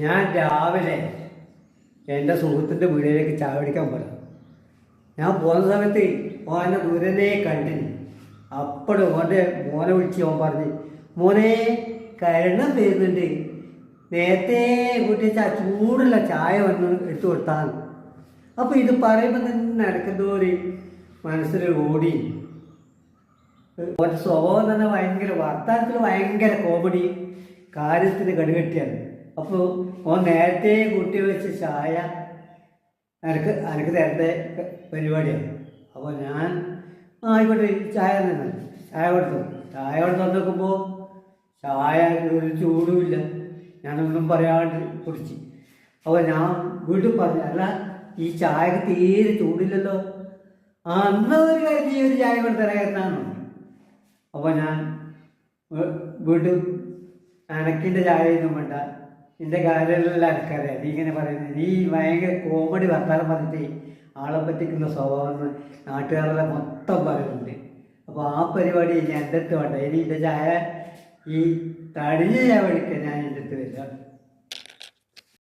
ഞാൻ രാവിലെ എൻ്റെ സുഹൃത്തിൻ്റെ വീടിലേക്ക് ചായ കുടിക്കാൻ പോരാ. ഞാൻ പോകുന്ന സമയത്ത് ഓനെ ദൂരനെ കണ്ടിന്. അപ്പോഴും ഓൻ്റെ മോനെ വിളിച്ച് ഓൻ പറഞ്ഞ്, മോനെ കരണം തരുന്നുണ്ട്, നേരത്തെ കൂട്ടി ചൂടുള്ള ചായ വന്ന് എടുത്തു കൊടുത്താണ്. അപ്പോൾ ഇത് പറയുമ്പോൾ തന്നെ നടക്കുന്നവര് മനസ്സിൽ ഓടി. ഒരു സ്വഭാവം തന്നെ ഭയങ്കര വർത്തമാനത്തിൽ ഭയങ്കര കോമഡി, കാര്യത്തിന് കടുകെട്ടിയാണ്. അപ്പോൾ ഓൻ നേരത്തെ കൂട്ടി വെച്ച ചായ എനിക്ക് തരേണ്ട പരിപാടിയാണ്. അപ്പോൾ ഞാൻ ആയിക്കോട്ടെ ചായ തന്നെ ചായ കൊടുത്ത് നോക്കുമ്പോൾ ചായ ഒരു ചൂടുമില്ല. ഞാനൊന്നും പറയാണ്ട് കുടിച്ച്. അപ്പോൾ ഞാൻ വീണ്ടും പറഞ്ഞു, അല്ല ഈ ചായക്ക് തീരെ ചൂടില്ലല്ലോ, അന്ന് ഒരു കാര്യം ഈ ഒരു ചായ കൊണ്ട് തരാമെന്നാണ്. അപ്പോൾ ഞാൻ വീണ്ടും അനക്കിൻ്റെ ചായ ഒന്നും വേണ്ട, നിൻ്റെ കാര്യമെല്ലാം എനിക്കറിയാം, നീ ഇങ്ങനെ പറയുന്നത്, നീ ഭയങ്കര കോമഡി വർത്താനം പറഞ്ഞിട്ട് ആളെ പറ്റിക്കുന്ന സ്വഭാവം നാട്ടുകാരെല്ലാം മൊത്തം പറയുന്നുണ്ട്. അപ്പോൾ ആ പരിപാടി ഞാൻ എൻ്റെ അടുത്ത് വേണ്ട, ഇനി എൻ്റെ ചായ ഈ തടിഞ്ഞ ചായ പഠിക്കാൻ ഞാൻ എൻ്റെ അടുത്ത് വരിക.